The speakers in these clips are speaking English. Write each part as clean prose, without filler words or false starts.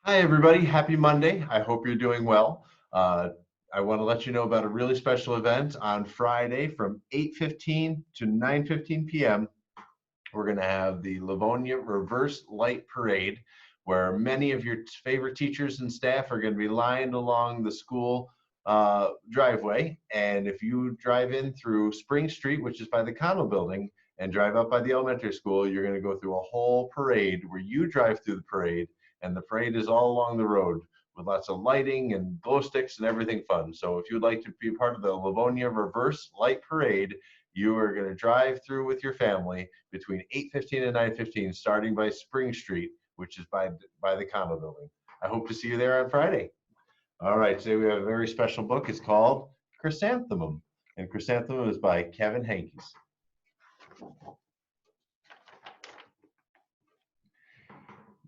Hi, everybody. Happy Monday. I hope you're doing well. Uh, I want to let you know about a really special event on Friday from 8:15 to 9:15 p.m. We're going to have the Livonia Reverse Light Parade, where many of your favorite teachers and staff are going to be lined along the school driveway. And if you drive in through Spring Street, which is by the Connell Building, and drive up by the elementary school, you're going to go through a whole parade where you drive through the parade, and the parade is all along the road with lots of lighting and glow sticks and everything fun. So if you'd like to be part of the Livonia Reverse Light Parade, you are going to drive through with your family between 8:15 and 9:15, starting by Spring Street, which is by the Connell Building. I hope to see you there on Friday. All right, today we have a very special book. It's called Chrysanthemum, and Chrysanthemum is by Kevin Henkes.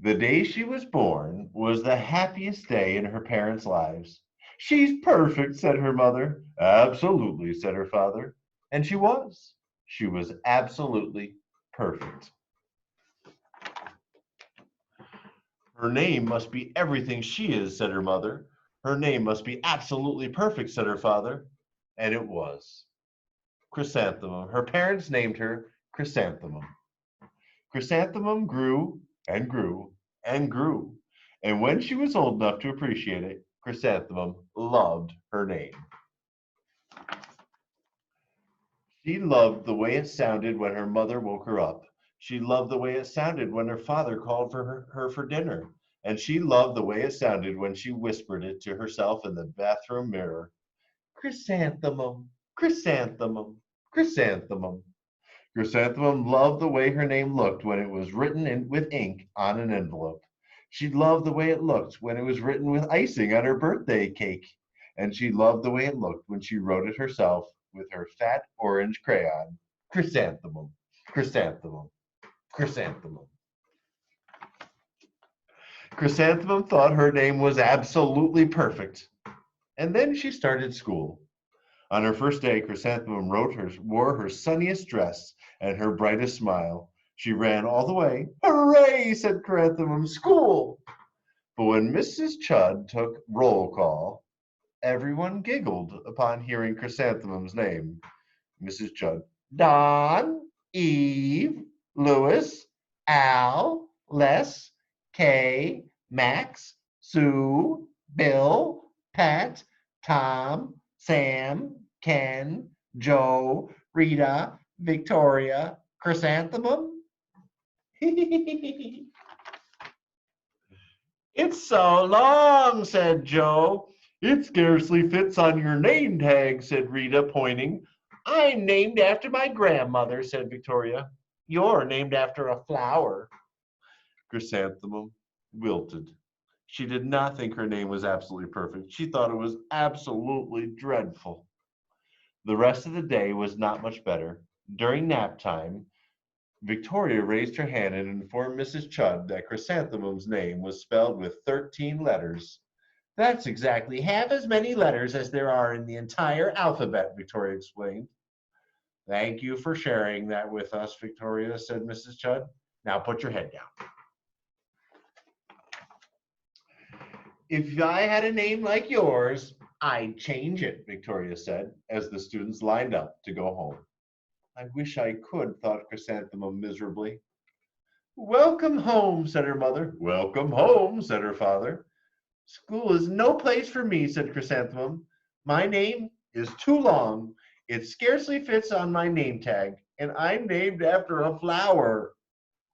The day she was born was the happiest day in her parents' lives. She's perfect, said her mother. Absolutely, said her father. And she was. She was absolutely perfect. Her name must be everything she is, said her mother. Her name must be absolutely perfect, said her father. And it was. Chrysanthemum. Her parents named her Chrysanthemum. Chrysanthemum grew and grew and grew. And when she was old enough to appreciate it, Chrysanthemum loved her name. She loved the way it sounded when her mother woke her up. She loved the way it sounded when her father called for her for dinner. And she loved the way it sounded when she whispered it to herself in the bathroom mirror. Chrysanthemum, chrysanthemum, chrysanthemum. Chrysanthemum loved the way her name looked when it was written with ink on an envelope. She loved the way it looked when it was written with icing on her birthday cake. And she loved the way it looked when she wrote it herself with her fat orange crayon. Chrysanthemum, chrysanthemum, chrysanthemum. Chrysanthemum thought her name was absolutely perfect. And then she started school. On her first day, Chrysanthemum wore her sunniest dress and her brightest smile. She ran all the way. Hooray, said Chrysanthemum, school! But when Mrs. Chudd took roll call, everyone giggled upon hearing Chrysanthemum's name. Mrs. Chudd. Don, Eve, Louis, Al, Les, Kay, Max, Sue, Bill, Pat, Tom, Sam, Ken, Joe, Rita, Victoria, Chrysanthemum. It's so long, said Joe. It scarcely fits on your name tag, said Rita, pointing. I'm named after my grandmother, said Victoria. You're named after a flower. Chrysanthemum wilted. She did not think her name was absolutely perfect. She thought it was absolutely dreadful. The rest of the day was not much better. During nap time, Victoria raised her hand and informed Mrs. Chudd that Chrysanthemum's name was spelled with 13 letters. That's exactly half as many letters as there are in the entire alphabet, Victoria explained. Thank you for sharing that with us, Victoria, said Mrs. Chudd. Now put your head down. If I had a name like yours, I'd change it, Victoria said, as the students lined up to go home. I wish I could, thought Chrysanthemum miserably. Welcome home, said her mother. Welcome home, said her father. School is no place for me, said Chrysanthemum. My name is too long. It scarcely fits on my name tag, and I'm named after a flower.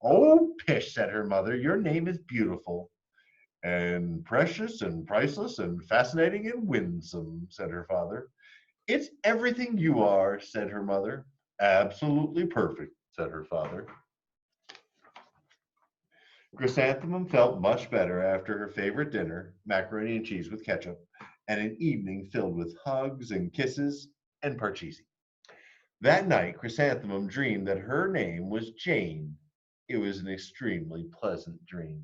Oh, pish, said her mother. Your name is beautiful. And precious and priceless and fascinating and winsome, said her father. It's everything you are, said her mother. Absolutely perfect, said her father. Chrysanthemum felt much better after her favorite dinner, macaroni and cheese with ketchup, and an evening filled with hugs and kisses and parcheesi. That night, Chrysanthemum dreamed that her name was Jane. It was an extremely pleasant dream.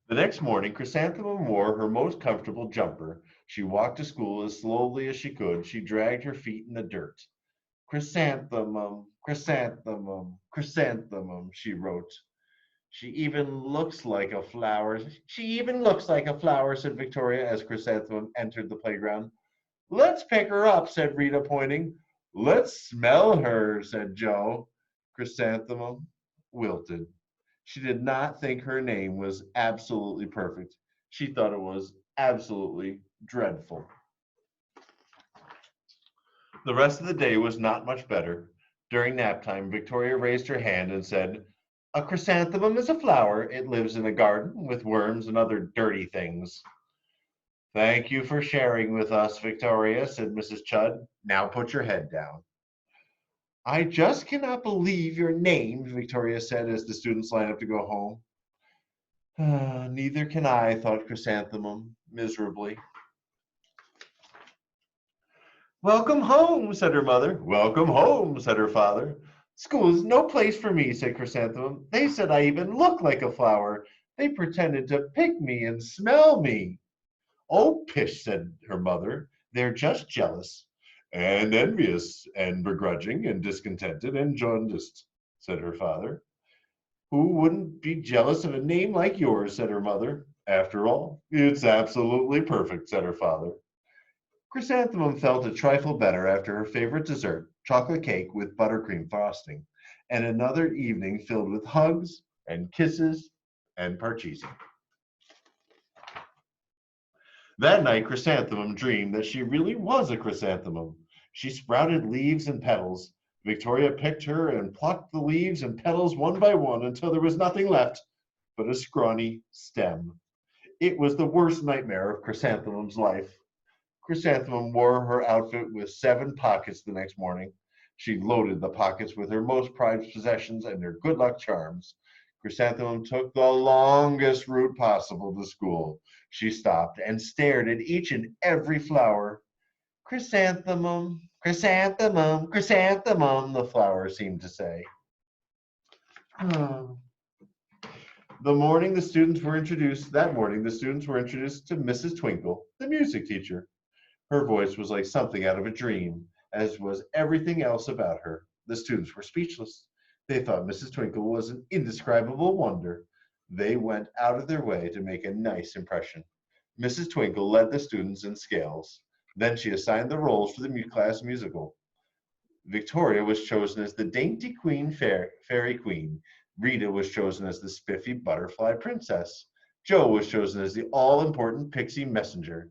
The next morning, Chrysanthemum wore her most comfortable jumper. She walked to school as slowly as she could. She dragged her feet in the dirt. Chrysanthemum, chrysanthemum, chrysanthemum, she wrote. She even looks like a flower. She even looks like a flower, said Victoria as Chrysanthemum entered the playground. Let's pick her up, said Rita, pointing. Let's smell her, said Joe. Chrysanthemum wilted. She did not think her name was absolutely perfect. She thought it was absolutely dreadful. The rest of the day was not much better. During nap time, Victoria raised her hand and said, A chrysanthemum is a flower. It lives in a garden with worms and other dirty things. Thank you for sharing with us, Victoria, said Mrs. Chudd. Now put your head down. I just cannot believe your name, Victoria said as the students lined up to go home. Neither can I, thought Chrysanthemum miserably. Welcome home, said her mother. Welcome home, said her father. School is no place for me, said Chrysanthemum. They said I even look like a flower. They pretended to pick me and smell me. Oh, pish, said her mother. They're just jealous and envious and begrudging and discontented and jaundiced, said her father. Who wouldn't be jealous of a name like yours, said her mother. After all, it's absolutely perfect, said her father. Chrysanthemum felt a trifle better after her favorite dessert, chocolate cake with buttercream frosting, and another evening filled with hugs and kisses and parcheesi. That night, Chrysanthemum dreamed that she really was a chrysanthemum. She sprouted leaves and petals. Victoria picked her and plucked the leaves and petals one by one until there was nothing left but a scrawny stem. It was the worst nightmare of Chrysanthemum's life. Chrysanthemum wore her outfit with 7 pockets the next morning. She loaded the pockets with her most prized possessions and her good luck charms. Chrysanthemum took the longest route possible to school. She stopped and stared at each and every flower. Chrysanthemum, chrysanthemum, chrysanthemum, the flower seemed to say. Oh. That morning, the students were introduced to Mrs. Twinkle, the music teacher. Her voice was like something out of a dream, as was everything else about her. The students were speechless. They thought Mrs. Twinkle was an indescribable wonder. They went out of their way to make a nice impression. Mrs. Twinkle led the students in scales. Then she assigned the roles for the class musical. Victoria was chosen as the dainty fairy queen. Rita was chosen as the spiffy butterfly princess. Joe was chosen as the all-important pixie messenger.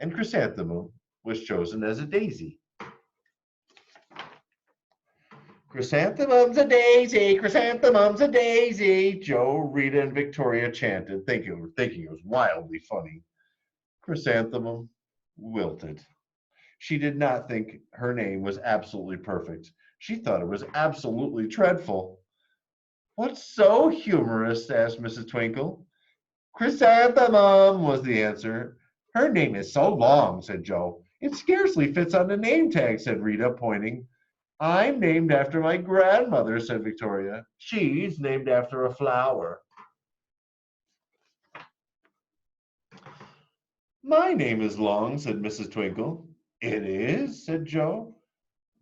And Chrysanthemum was chosen as a daisy. Chrysanthemum's a daisy, chrysanthemum's a daisy, Joe, Rita, and Victoria chanted, thinking it was wildly funny. Chrysanthemum wilted. She did not think her name was absolutely perfect. She thought it was absolutely dreadful. What's so humorous? Asked Mrs. Twinkle. Chrysanthemum was the answer. Her name is so long, said Joe. It scarcely fits on the name tag, said Rita, pointing. I'm named after my grandmother, said Victoria. She's named after a flower. My name is long, said Mrs. Twinkle. It is, said Joe.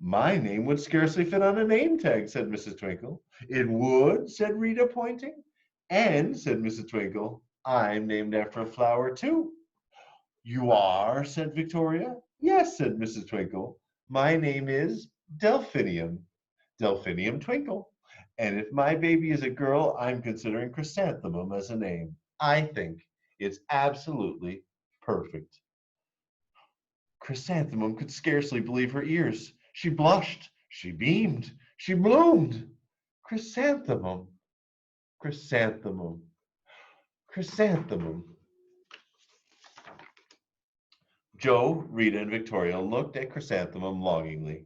My name would scarcely fit on a name tag, said Mrs. Twinkle. It would, said Rita, pointing. And, said Mrs. Twinkle, I'm named after a flower, too. You are, said Victoria. Yes, said Mrs. Twinkle. My name is Delphinium Twinkle. And if my baby is a girl, I'm considering Chrysanthemum as a name. I think it's absolutely perfect. Chrysanthemum could scarcely believe her ears. She blushed, she beamed, she bloomed. Chrysanthemum, chrysanthemum, chrysanthemum. Joe, Rita, and Victoria looked at Chrysanthemum longingly.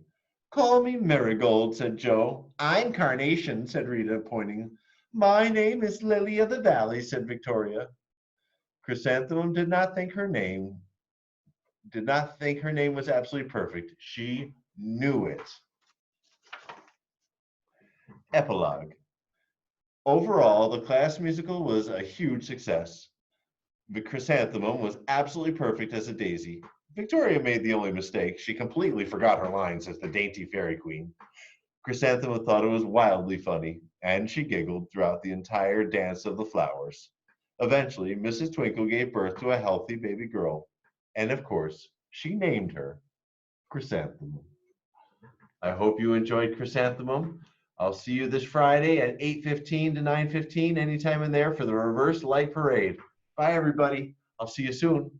Call me Marigold, said Joe. I'm Carnation, said Rita, pointing. My name is Lily of the Valley, said Victoria. Chrysanthemum did not think her name was absolutely perfect. She knew it. Epilogue. Overall, the class musical was a huge success. The Chrysanthemum was absolutely perfect as a daisy. Victoria made the only mistake. She completely forgot her lines as the dainty fairy queen. Chrysanthemum thought it was wildly funny, and she giggled throughout the entire dance of the flowers. Eventually, Mrs. Twinkle gave birth to a healthy baby girl, and of course, she named her Chrysanthemum. I hope you enjoyed Chrysanthemum. I'll see you this Friday at 8:15 to 9:15, anytime in there for the Reverse Light Parade. Bye, everybody. I'll see you soon.